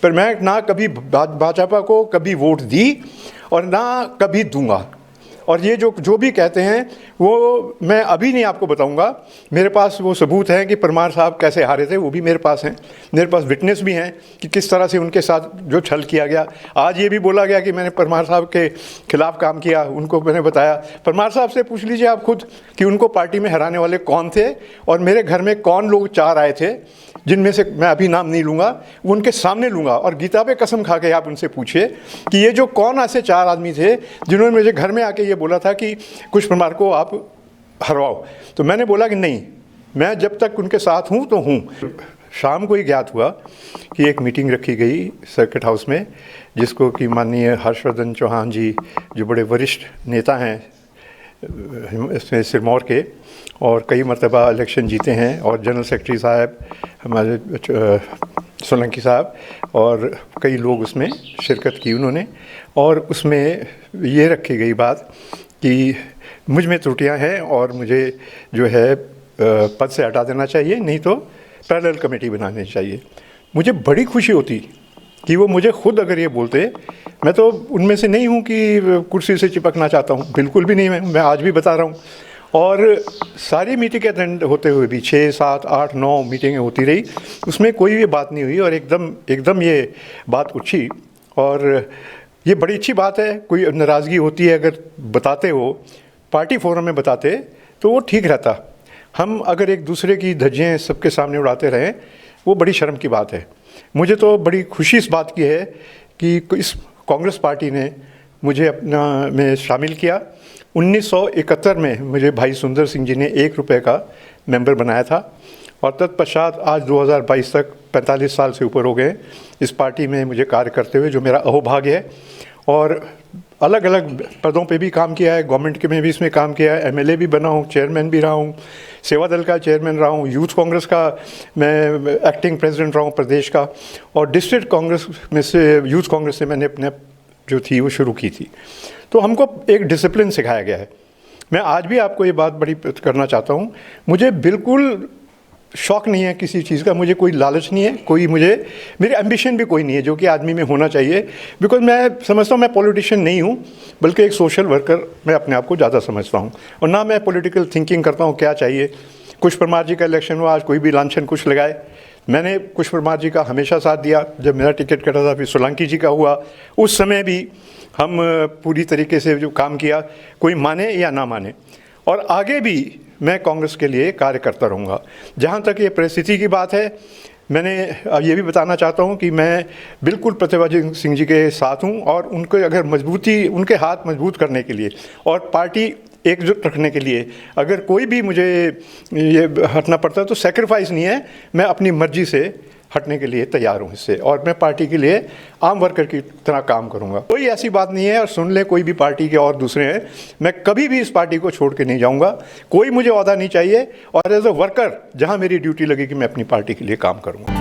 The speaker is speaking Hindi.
पर मैं ना कभी भाजपा को कभी वोट दी और ना कभी दूंगा। और ये जो भी कहते हैं वो मैं अभी नहीं आपको बताऊंगा। मेरे पास वो सबूत हैं कि परमार साहब कैसे हारे थे, वो भी मेरे पास हैं। मेरे पास विटनेस भी हैं कि किस तरह से उनके साथ जो छल किया गया। आज ये भी बोला गया कि मैंने परमार साहब के खिलाफ काम किया, उनको मैंने बताया। परमार साहब से पूछ लीजिए आप खुद कि उनको पार्टी में हराने वाले कौन थे और मेरे घर में कौन लोग 4 आए थे, जिनमें से मैं अभी नाम नहीं लूँगा, वो उनके सामने लूँगा। और गीता पे कसम खा के आप उनसे पूछिए कि ये जो कौन ऐसे 4 आदमी थे जिन्होंने मुझे घर में आके ये बोला था कि कुछ परमार को आप हरवाओ। तो मैंने बोला कि नहीं, मैं जब तक उनके साथ हूँ तो हूँ। शाम को ही ज्ञात हुआ कि एक मीटिंग रखी गई सर्किट हाउस में, जिसको कि माननीय हर्षवर्धन चौहान जी जो बड़े वरिष्ठ नेता हैं इसमें सिरमौर के और कई मरतबा इलेक्शन जीते हैं, और जनरल सेक्रेटरी साहब हमारे सोलंकी साहब और कई लोग उसमें शिरकत की उन्होंने। और उसमें ये रखी गई बात कि मुझ में त्रुटियां हैं और मुझे जो है पद से हटा देना चाहिए, नहीं तो पैरेलल कमेटी बनानी चाहिए। मुझे बड़ी खुशी होती कि वो मुझे खुद अगर ये बोलते। मैं तो उनमें से नहीं हूँ कि कुर्सी से चिपकना चाहता हूँ, बिल्कुल भी नहीं। मैं आज भी बता रहा हूँ। और सारी मीटिंग अटेंड होते हुए भी 6, 7, 8, 9 मीटिंगें होती रही, उसमें कोई भी बात नहीं हुई। और एकदम ये बात उठी, और ये बड़ी अच्छी बात है। कोई नाराज़गी होती है अगर बताते हो, पार्टी फोरम में बताते तो वो ठीक रहता। हम अगर एक दूसरे की धज्जियाँ सबके सामने उड़ाते रहें, वो बड़ी शर्म की बात है। मुझे तो बड़ी खुशी इस बात की है कि इस कांग्रेस पार्टी ने मुझे अपना में शामिल किया। 1971 में मुझे भाई सुंदर सिंह जी ने 1 रुपये का मेंबर बनाया था, और तत्पश्चात आज 2022 तक 45 साल से ऊपर हो गए इस पार्टी में मुझे कार्य करते हुए, जो मेरा अहोभाग्य है। और अलग अलग पदों पे भी काम किया है, गवर्नमेंट के में भी इसमें काम किया है, एमएलए भी बना हूँ, चेयरमैन भी रहा हूँ, सेवा दल का चेयरमैन रहा हूँ, यूथ कांग्रेस का मैं एक्टिंग प्रेसिडेंट रहा हूँ प्रदेश का, और डिस्ट्रिक्ट कांग्रेस में से यूथ कांग्रेस से मैंने अपने जो थी वो शुरू की थी। तो हमको एक डिसिप्लिन सिखाया गया है। मैं आज भी आपको ये बात बड़ी करना चाहता हूँ, मुझे बिल्कुल शौक़ नहीं है किसी चीज़ का, मुझे कोई लालच नहीं है, मेरी एम्बिशन भी कोई नहीं है जो कि आदमी में होना चाहिए। बिकॉज मैं समझता हूँ मैं पॉलिटिशियन नहीं हूँ, बल्कि एक सोशल वर्कर मैं अपने आप को ज़्यादा समझता हूँ। और ना मैं पॉलिटिकल थिंकिंग करता हूँ क्या चाहिए। कुश परमार जी का इलेक्शन हुआ, आज कोई भी लांछन कुछ लगाए, मैंने कुश परमार जी का हमेशा साथ दिया। जब मेरा टिकट कटा था, फिर सोलंकी जी का हुआ, उस समय भी हम पूरी तरीके से जो काम किया, कोई माने या ना माने। और आगे भी मैं कांग्रेस के लिए कार्य करता रहूँगा। जहाँ तक ये परिस्थिति की बात है, मैंने अब ये भी बताना चाहता हूँ कि मैं बिल्कुल प्रतिभा सिंह जी के साथ हूँ, और उनको अगर उनके हाथ मजबूत करने के लिए और पार्टी एकजुट रखने के लिए अगर कोई भी मुझे ये हटना पड़ता है तो सेक्रीफाइस नहीं है, मैं अपनी मर्जी से हटने के लिए तैयार हूँ इससे, और मैं पार्टी के लिए आम वर्कर की तरह काम करूँगा। कोई ऐसी बात नहीं है, और सुन ले कोई भी पार्टी के और दूसरे हैं, मैं कभी भी इस पार्टी को छोड़ के नहीं जाऊँगा। कोई मुझे ओहदा नहीं चाहिए, और एज अ वर्कर जहाँ मेरी ड्यूटी लगेगी मैं अपनी पार्टी के लिए काम करूँगा।